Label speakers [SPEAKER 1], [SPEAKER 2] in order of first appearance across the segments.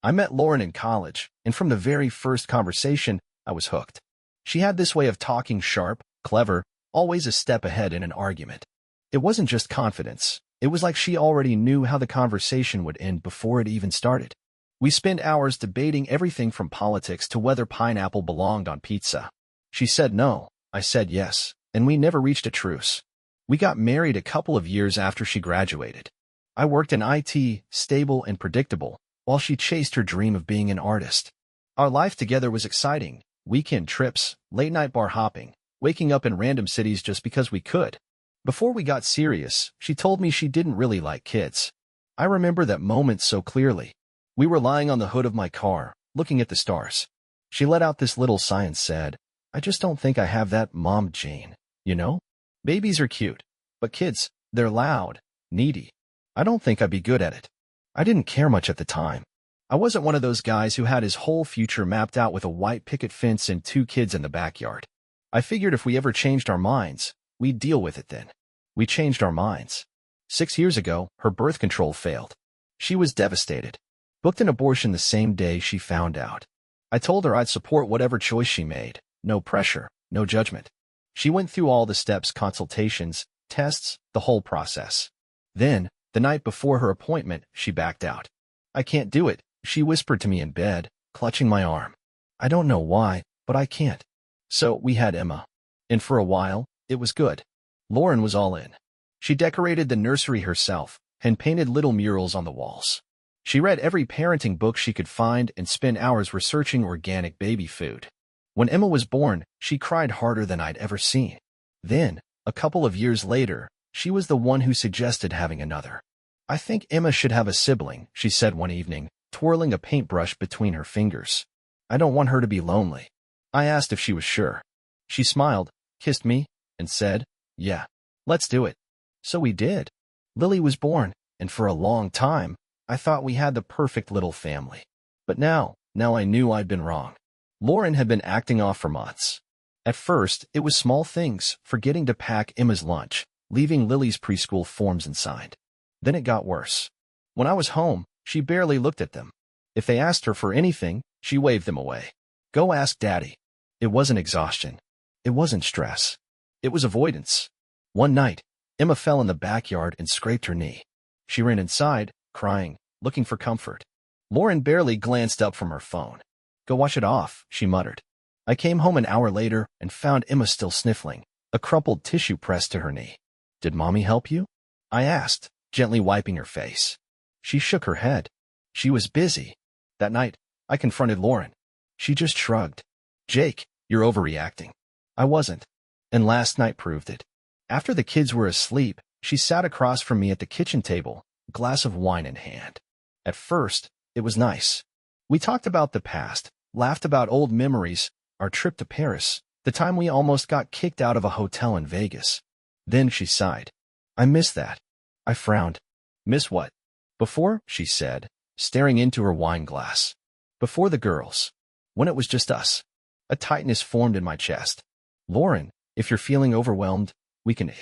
[SPEAKER 1] I met Lauren in college, and from the very first conversation, I was hooked. She had this way of talking sharp, clever, always a step ahead in an argument. It wasn't just confidence. It was like she already knew how the conversation would end before it even started. We spent hours debating everything from politics to whether pineapple belonged on pizza. She said no, I said yes, and we never reached a truce. We got married a couple of years after she graduated. I worked in IT, stable and predictable, while she chased her dream of being an artist. Our life together was exciting. Weekend trips, late-night bar hopping, waking up in random cities just because we could. Before we got serious, she told me she didn't really like kids. I remember that moment so clearly. We were lying on the hood of my car, looking at the stars. She let out this little sigh and said, "I just don't think I have that, Mom Jane. You know? Babies are cute, but kids, they're loud, needy. I don't think I'd be good at it." I didn't care much at the time. I wasn't one of those guys who had his whole future mapped out with a white picket fence and 2 kids in the backyard. I figured if we ever changed our minds, we'd deal with it then. We changed our minds. 6 years ago, her birth control failed. She was devastated. Booked an abortion the same day she found out. I told her I'd support whatever choice she made. No pressure, no judgment. She went through all the steps, consultations, tests, the whole process. Then, the night before her appointment, she backed out. "I can't do it," she whispered to me in bed, clutching my arm. "I don't know why, but I can't." So we had Emma. And for a while, it was good. Lauren was all in. She decorated the nursery herself and painted little murals on the walls. She read every parenting book she could find and spent hours researching organic baby food. When Emma was born, she cried harder than I'd ever seen. Then, a couple of years later, she was the one who suggested having another. "I think Emma should have a sibling," she said one evening, twirling a paintbrush between her fingers. "I don't want her to be lonely." I asked if she was sure. She smiled, kissed me, and said, "Yeah, let's do it." So we did. Lily was born, and for a long time, I thought we had the perfect little family. But now I knew I'd been wrong. Lauren had been acting off for months. At first, it was small things, forgetting to pack Emma's lunch, leaving Lily's preschool forms unsigned. Then it got worse. When I was home, she barely looked at them. If they asked her for anything, she waved them away. "Go ask Daddy." It wasn't exhaustion. It wasn't stress. It was avoidance. One night, Emma fell in the backyard and scraped her knee. She ran inside, crying, looking for comfort. Lauren barely glanced up from her phone. "Go wash it off," she muttered. I came home an hour later and found Emma still sniffling, a crumpled tissue pressed to her knee. "Did Mommy help you?" I asked, gently wiping her face. She shook her head. She was busy. That night, I confronted Lauren. She just shrugged. "Jake, you're overreacting." I wasn't. And last night proved it. After the kids were asleep, she sat across from me at the kitchen table, a glass of wine in hand. At first, it was nice. We talked about the past, laughed about old memories, our trip to Paris, the time we almost got kicked out of a hotel in Vegas. Then she sighed. "I miss that." I frowned. "Miss what?" "Before," she said, staring into her wine glass. "Before the girls. When it was just us." A tightness formed in my chest. "Lauren, if you're feeling overwhelmed, we can—"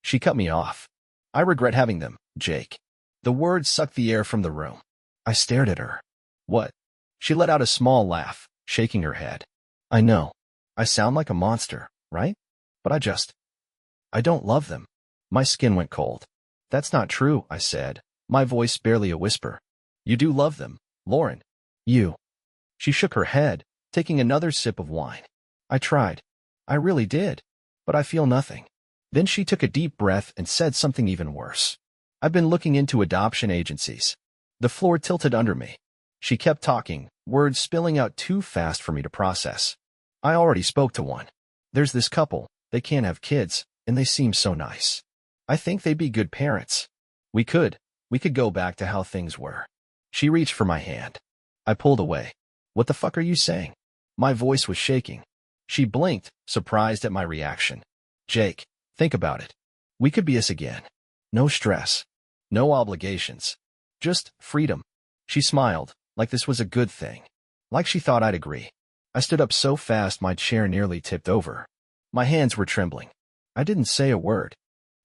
[SPEAKER 1] She cut me off. "I regret having them, Jake." The words sucked the air from the room. I stared at her. "What?" She let out a small laugh, shaking her head. "I know. I sound like a monster, right? But I don't love them." My skin went cold. "That's not true," I said, my voice barely a whisper. "You do love them, Lauren. You." She shook her head, taking another sip of wine. "I tried. I really did. But I feel nothing." Then she took a deep breath and said something even worse. "I've been looking into adoption agencies." The floor tilted under me. She kept talking, words spilling out too fast for me to process. "I already spoke to one. There's this couple, they can't have kids, and they seem so nice. I think they'd be good parents. We could go back to how things were." She reached for my hand. I pulled away. "What the fuck are you saying?" My voice was shaking. She blinked, surprised at my reaction. "Jake, think about it. We could be us again. No stress. No obligations. Just freedom." She smiled, like this was a good thing. Like she thought I'd agree. I stood up so fast my chair nearly tipped over. My hands were trembling. I didn't say a word.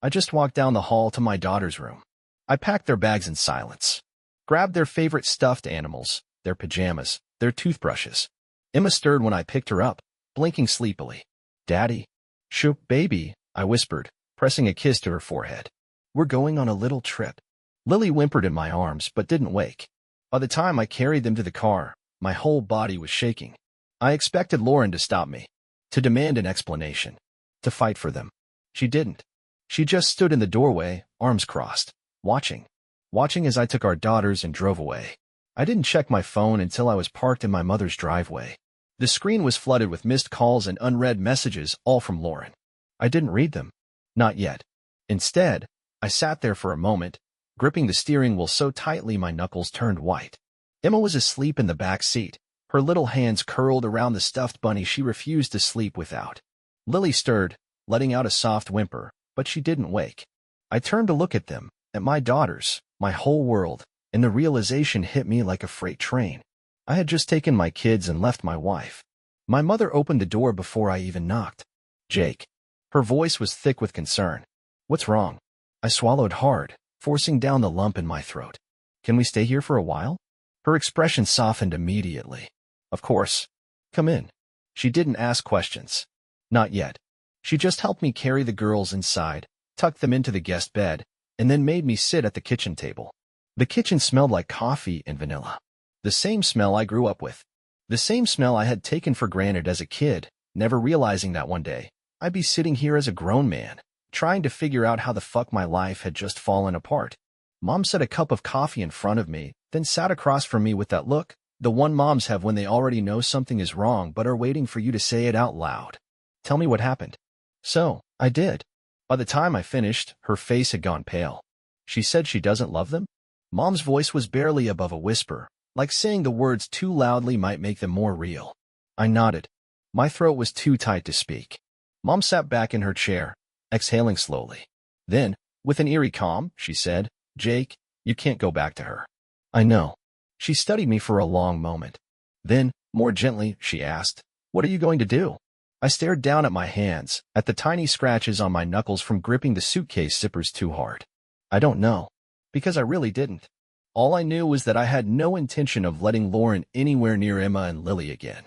[SPEAKER 1] I just walked down the hall to my daughter's room. I packed their bags in silence. Grabbed their favorite stuffed animals, their pajamas, their toothbrushes. Emma stirred when I picked her up, blinking sleepily. Daddy? Shoo, baby, I whispered, pressing a kiss to her forehead. We're going on a little trip. Lily whimpered in my arms but didn't wake. By the time I carried them to the car, my whole body was shaking. I expected Lauren to stop me, to demand an explanation, to fight for them. She didn't. She just stood in the doorway, arms crossed, watching as I took our daughters and drove away. I didn't check my phone until I was parked in my mother's driveway. The screen was flooded with missed calls and unread messages, all from Lauren. I didn't read them. Not yet. Instead, I sat there for a moment, gripping the steering wheel so tightly my knuckles turned white. Emma was asleep in the back seat, her little hands curled around the stuffed bunny she refused to sleep without. Lily stirred, letting out a soft whimper, but she didn't wake. I turned to look at them, at my daughters, my whole world, and the realization hit me like a freight train. I had just taken my kids and left my wife. My mother opened the door before I even knocked. Jake. Her voice was thick with concern. What's wrong? I swallowed hard, forcing down the lump in my throat. Can we stay here for a while? Her expression softened immediately. Of course. Come in. She didn't ask questions. Not yet. She just helped me carry the girls inside, tucked them into the guest bed, and then made me sit at the kitchen table. The kitchen smelled like coffee and vanilla. The same smell I grew up with. The same smell I had taken for granted as a kid, never realizing that one day I'd be sitting here as a grown man, trying to figure out how the fuck my life had just fallen apart. Mom set a cup of coffee in front of me, then sat across from me with that look, the one moms have when they already know something is wrong but are waiting for you to say it out loud. Tell me what happened. So, I did. By the time I finished, her face had gone pale. She said she doesn't love them? Mom's voice was barely above a whisper, like saying the words too loudly might make them more real. I nodded. My throat was too tight to speak. Mom sat back in her chair, exhaling slowly. Then, with an eerie calm, she said, Jake, you can't go back to her. I know. She studied me for a long moment. Then, more gently, she asked, what are you going to do? I stared down at my hands, at the tiny scratches on my knuckles from gripping the suitcase zippers too hard. I don't know. Because I really didn't. All I knew was that I had no intention of letting Lauren anywhere near Emma and Lily again.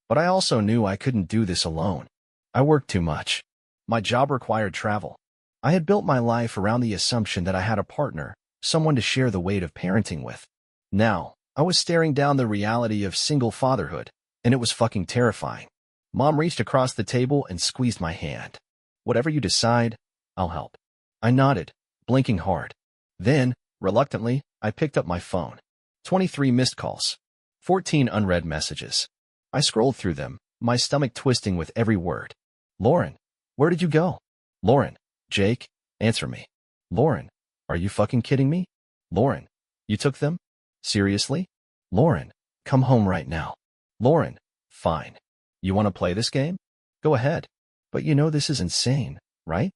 [SPEAKER 1] But I also knew I couldn't do this alone. I worked too much. My job required travel. I had built my life around the assumption that I had a partner, someone to share the weight of parenting with. Now, I was staring down the reality of single fatherhood, and it was fucking terrifying. Mom reached across the table and squeezed my hand. Whatever you decide, I'll help. I nodded, blinking hard. Then, reluctantly, I picked up my phone. 23 missed calls. 14 unread messages. I scrolled through them, my stomach twisting with every word. Lauren, where did you go? Lauren, Jake, answer me. Lauren, are you fucking kidding me? Lauren, you took them? Seriously? Lauren, come home right now. Lauren, fine. You want to play this game? Go ahead. But you know this is insane, right?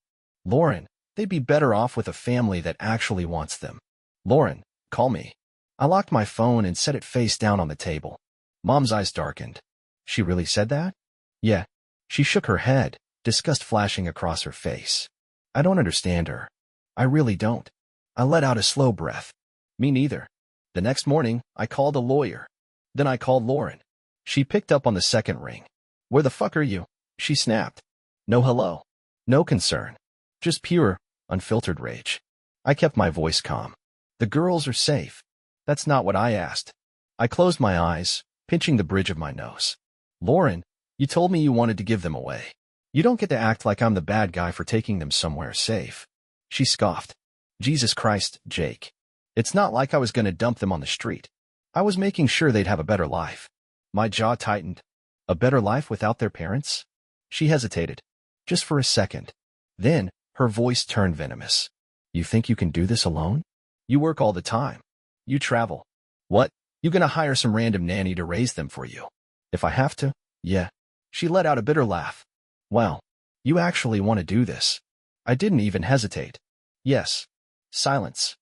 [SPEAKER 1] Lauren, they'd be better off with a family that actually wants them. Lauren, call me. I locked my phone and set it face down on the table. Mom's eyes darkened. She really said that? Yeah. She shook her head, disgust flashing across her face. I don't understand her. I really don't. I let out a slow breath. Me neither. The next morning, I called a lawyer. Then I called Lauren. She picked up on the second ring. Where the fuck are you? She snapped. No hello. No concern. Just pure, unfiltered rage. I kept my voice calm. The girls are safe. That's not what I asked. I closed my eyes, pinching the bridge of my nose. Lauren, you told me you wanted to give them away. You don't get to act like I'm the bad guy for taking them somewhere safe. She scoffed. Jesus Christ, Jake. It's not like I was going to dump them on the street. I was making sure they'd have a better life. My jaw tightened. A better life without their parents? She hesitated. Just for a second. Then, her voice turned venomous. You think you can do this alone? You work all the time. You travel. What? You gonna hire some random nanny to raise them for you? If I have to, yeah. She let out a bitter laugh. Well, you actually want to do this. I didn't even hesitate. Yes. Silence.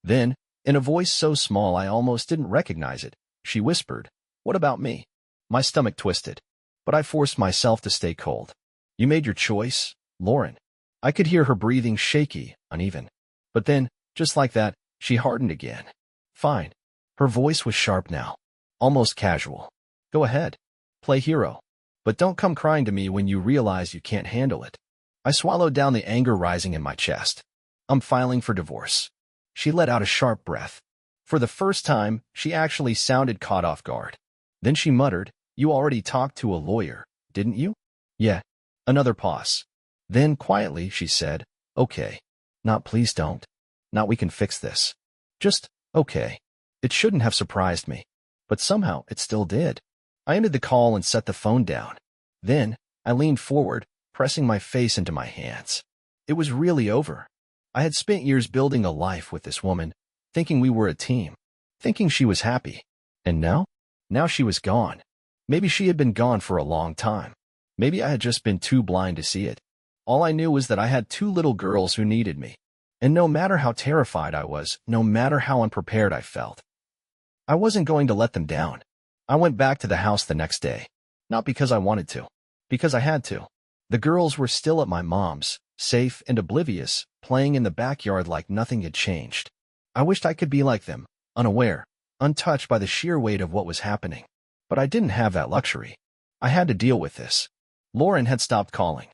[SPEAKER 1] Then, in a voice so small I almost didn't recognize it, she whispered, what about me? My stomach twisted, but I forced myself to stay cold. You made your choice, Lauren. I could hear her breathing shaky, uneven. But then, just like that, she hardened again. Fine. Her voice was sharp now. almost casual. Go ahead. Play hero. But don't come crying to me when you realize you can't handle it. I swallowed down the anger rising in my chest. I'm filing for divorce. She let out a sharp breath. For the first time, she actually sounded caught off guard. Then she muttered, "You already talked to a lawyer, didn't you?" "Yeah." Another pause. Then, quietly, she said, "Okay. Not please don't. Not we can fix this. Just, okay." It shouldn't have surprised me. But somehow, it still did. I ended the call and set the phone down. Then, I leaned forward, pressing my face into my hands. It was really over. I had spent years building a life with this woman, thinking we were a team, thinking she was happy. And now? Now she was gone. Maybe she had been gone for a long time. Maybe I had just been too blind to see it. All I knew was that I had two little girls who needed me. And no matter how terrified I was, no matter how unprepared I felt, I wasn't going to let them down. I went back to the house the next day. Not because I wanted to. Because I had to. The girls were still at my mom's, safe and oblivious, playing in the backyard like nothing had changed. I wished I could be like them, unaware, untouched by the sheer weight of what was happening. But I didn't have that luxury. I had to deal with this. Lauren had stopped calling.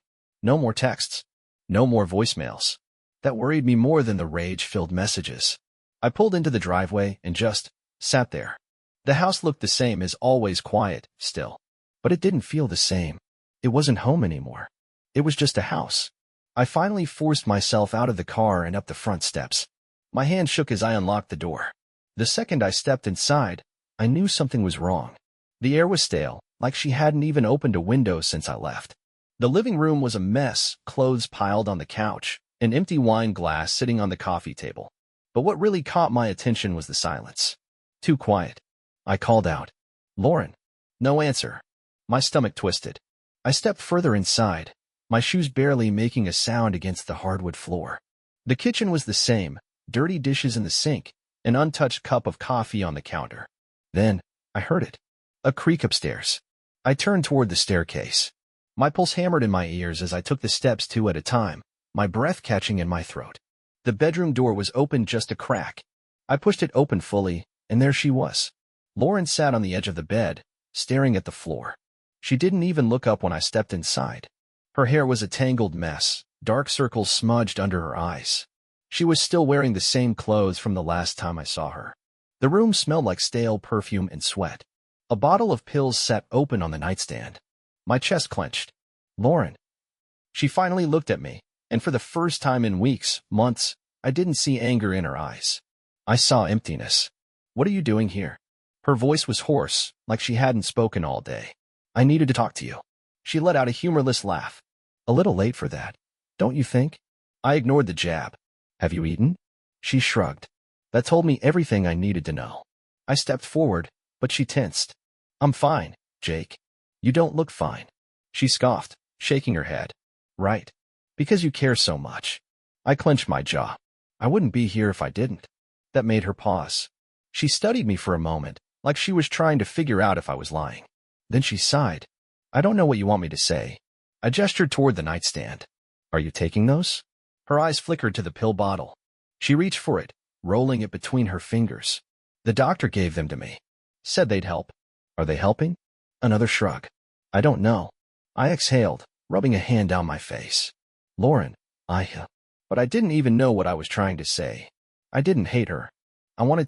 [SPEAKER 1] No more texts. No more voicemails. That worried me more than the rage-filled messages. I pulled into the driveway and just sat there. The house looked the same as always, quiet, still. But it didn't feel the same. It wasn't home anymore. It was just a house. I finally forced myself out of the car and up the front steps. My hand shook as I unlocked the door. The second I stepped inside, I knew something was wrong. The air was stale, like she hadn't even opened a window since I left. The living room was a mess, clothes piled on the couch, an empty wine glass sitting on the coffee table. But what really caught my attention was the silence. Too quiet. I called out, "Lauren." No answer. My stomach twisted. I stepped further inside, my shoes barely making a sound against the hardwood floor. The kitchen was the same, dirty dishes in the sink, an untouched cup of coffee on the counter. Then, I heard it. A creak upstairs. I turned toward the staircase. My pulse hammered in my ears as I took the steps two at a time, my breath catching in my throat. The bedroom door was open just a crack. I pushed it open fully, and there she was. Lauren sat on the edge of the bed, staring at the floor. She didn't even look up when I stepped inside. Her hair was a tangled mess, dark circles smudged under her eyes. She was still wearing the same clothes from the last time I saw her. The room smelled like stale perfume and sweat. A bottle of pills sat open on the nightstand. My chest clenched. "Lauren." She finally looked at me, and for the first time in weeks, months, I didn't see anger in her eyes. I saw emptiness. "What are you doing here?" Her voice was hoarse, like she hadn't spoken all day. "I needed to talk to you." She let out a humorless laugh. "A little late for that, don't you think?" I ignored the jab. "Have you eaten?" She shrugged. That told me everything I needed to know. I stepped forward, but she tensed. "I'm fine, Jake." "You don't look fine." She scoffed, shaking her head. "Right. Because you care so much." I clenched my jaw. "I wouldn't be here if I didn't." That made her pause. She studied me for a moment, like she was trying to figure out if I was lying. Then she sighed. "I don't know what you want me to say." I gestured toward the nightstand. "Are you taking those?" Her eyes flickered to the pill bottle. She reached for it, rolling it between her fingers. "The doctor gave them to me. Said they'd help." "Are they helping?" Another shrug. "I don't know." I exhaled, rubbing a hand down my face. "Lauren, But I didn't even know what I was trying to say. I didn't hate her. I wanted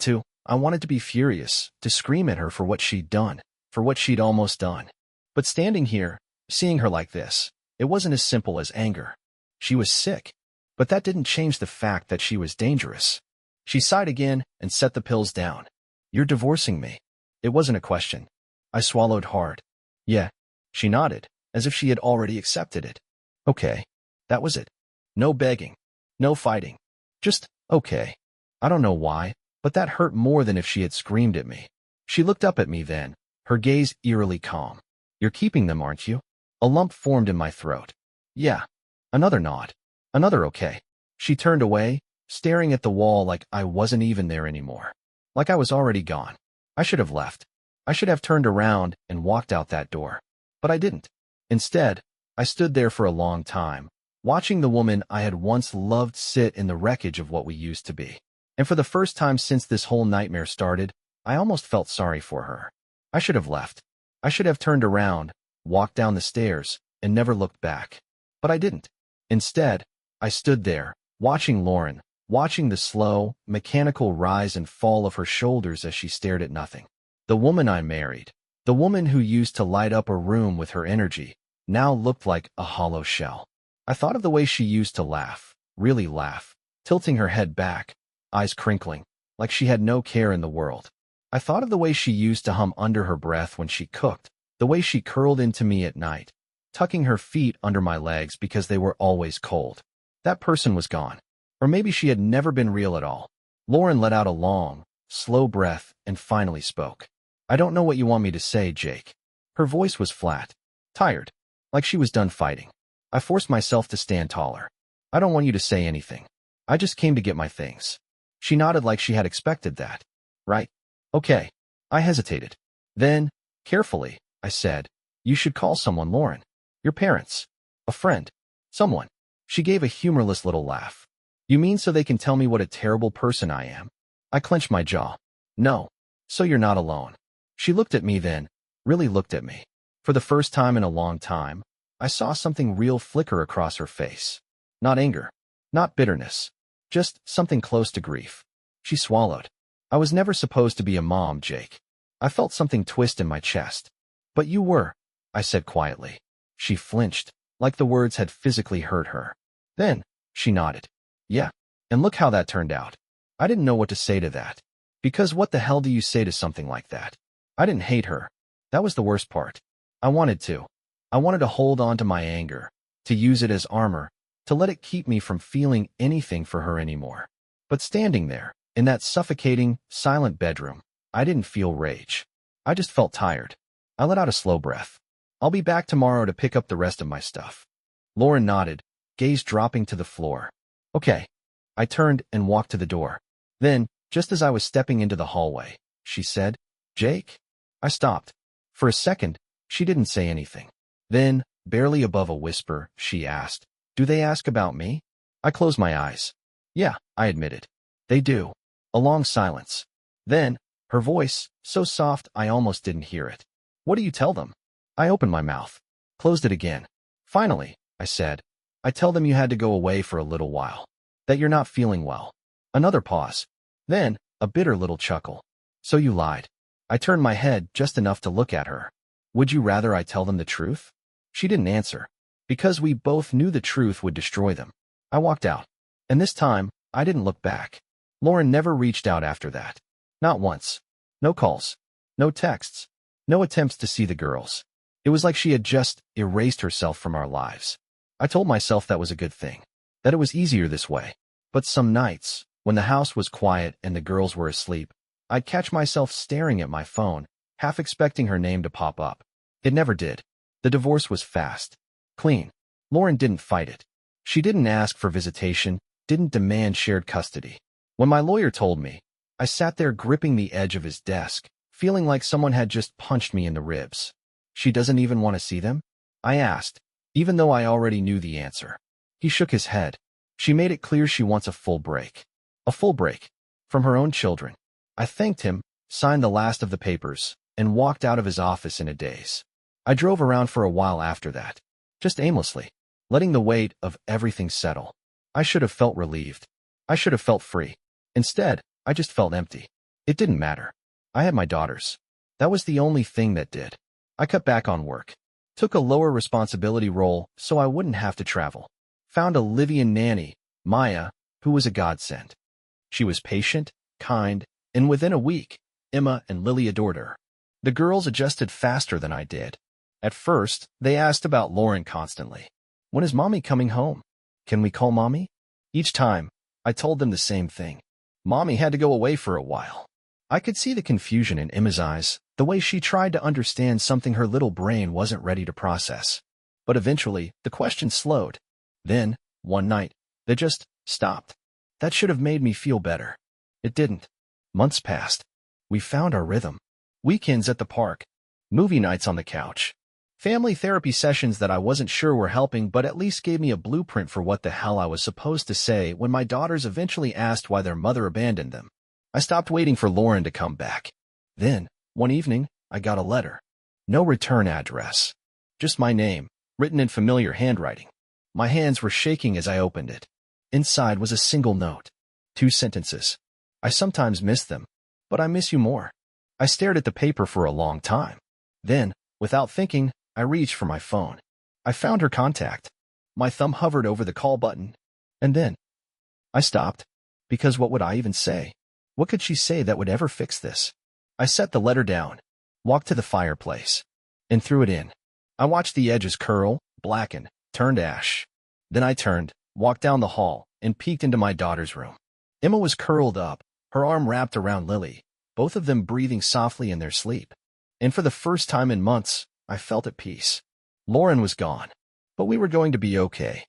[SPEAKER 1] to be furious, to scream at her for what she'd done, for what she'd almost done. But standing here, seeing her like this, it wasn't as simple as anger. She was sick. But that didn't change the fact that she was dangerous. She sighed again and set the pills down. "You're divorcing me." It wasn't a question. I swallowed hard. "Yeah." She nodded, as if she had already accepted it. "Okay." That was it. No begging. No fighting. Just, okay. I don't know why, but that hurt more than if she had screamed at me. She looked up at me then, her gaze eerily calm. "You're keeping them, aren't you?" A lump formed in my throat. "Yeah." Another nod. Another okay. She turned away, staring at the wall like I wasn't even there anymore. Like I was already gone. I should have left. I should have turned around and walked out that door. But I didn't. Instead, I stood there for a long time, watching the woman I had once loved sit in the wreckage of what we used to be. And for the first time since this whole nightmare started, I almost felt sorry for her. I should have left. I should have turned around, walked down the stairs, and never looked back. But I didn't. Instead, I stood there, watching Lauren, watching the slow, mechanical rise and fall of her shoulders as she stared at nothing. The woman I married, the woman who used to light up a room with her energy, now looked like a hollow shell. I thought of the way she used to laugh, really laugh, tilting her head back, eyes crinkling, like she had no care in the world. I thought of the way she used to hum under her breath when she cooked, the way she curled into me at night, tucking her feet under my legs because they were always cold. That person was gone. Or maybe she had never been real at all. Lauren let out a long, slow breath and finally spoke. I don't know what you want me to say, Jake. Her voice was flat, tired, like she was done fighting. I forced myself to stand taller. I don't want you to say anything. I just came to get my things. She nodded like she had expected that. Right? Okay. I hesitated. Then, carefully, I said, you should call someone, Lauren. Your parents. A friend. Someone. She gave a humorless little laugh. You mean so they can tell me what a terrible person I am? I clenched my jaw. No. So you're not alone. She looked at me then, really looked at me. For the first time in a long time, I saw something real flicker across her face. Not anger. Not bitterness. Just something close to grief. She swallowed. I was never supposed to be a mom, Jake. I felt something twist in my chest. But you were, I said quietly. She flinched, like the words had physically hurt her. Then, she nodded. Yeah, and look how that turned out. I didn't know what to say to that. Because what the hell do you say to something like that? I didn't hate her. That was the worst part. I wanted to. I wanted to hold on to my anger, to use it as armor, to let it keep me from feeling anything for her anymore. But standing there, in that suffocating, silent bedroom, I didn't feel rage. I just felt tired. I let out a slow breath. I'll be back tomorrow to pick up the rest of my stuff. Lauren nodded, gaze dropping to the floor. Okay. I turned and walked to the door. Then, just as I was stepping into the hallway, she said, Jake? I stopped. For a second, she didn't say anything. Then, barely above a whisper, she asked, do they ask about me? I closed my eyes. Yeah, I admitted. They do. A long silence. Then, her voice, so soft I almost didn't hear it. What do you tell them? I opened my mouth, closed it again. Finally, I said, I tell them you had to go away for a little while. That you're not feeling well. Another pause. Then, a bitter little chuckle. So you lied. I turned my head just enough to look at her. Would you rather I tell them the truth? She didn't answer. Because we both knew the truth would destroy them. I walked out. And this time, I didn't look back. Lauren never reached out after that. Not once. No calls. No texts. No attempts to see the girls. It was like she had just erased herself from our lives. I told myself that was a good thing. That it was easier this way. But some nights, when the house was quiet and the girls were asleep, I'd catch myself staring at my phone, half expecting her name to pop up. It never did. The divorce was fast. Clean. Lauren didn't fight it. She didn't ask for visitation, didn't demand shared custody. When my lawyer told me, I sat there gripping the edge of his desk, feeling like someone had just punched me in the ribs. She doesn't even want to see them? I asked, even though I already knew the answer. He shook his head. She made it clear she wants a full break. A full break. From her own children. I thanked him, signed the last of the papers, and walked out of his office in a daze. I drove around for a while after that. Just aimlessly. Letting the weight of everything settle. I should have felt relieved. I should have felt free. Instead, I just felt empty. It didn't matter. I had my daughters. That was the only thing that did. I cut back on work. Took a lower responsibility role so I wouldn't have to travel. Found a Livian nanny, Maya, who was a godsend. She was patient, kind, and within a week, Emma and Lily adored her. The girls adjusted faster than I did. At first, they asked about Lauren constantly. When is Mommy coming home? Can we call Mommy? Each time, I told them the same thing. Mommy had to go away for a while. I could see the confusion in Emma's eyes, the way she tried to understand something her little brain wasn't ready to process. But eventually, the question slowed. Then, one night, they just stopped. That should have made me feel better. It didn't. Months passed. We found our rhythm. Weekends at the park. Movie nights on the couch. Family therapy sessions that I wasn't sure were helping but at least gave me a blueprint for what the hell I was supposed to say when my daughters eventually asked why their mother abandoned them. I stopped waiting for Lauren to come back. Then, one evening, I got a letter. No return address. Just my name, written in familiar handwriting. My hands were shaking as I opened it. Inside was a single note. 2 sentences. I sometimes miss them, but I miss you more. I stared at the paper for a long time. Then, without thinking, I reached for my phone. I found her contact. My thumb hovered over the call button. And then, I stopped. Because what would I even say? What could she say that would ever fix this? I set the letter down, walked to the fireplace, and threw it in. I watched the edges curl, blacken, turn to ash. Then I turned, walked down the hall, and peeked into my daughter's room. Emma was curled up, her arm wrapped around Lily, both of them breathing softly in their sleep. And for the first time in months, I felt at peace. Lauren was gone, but we were going to be okay.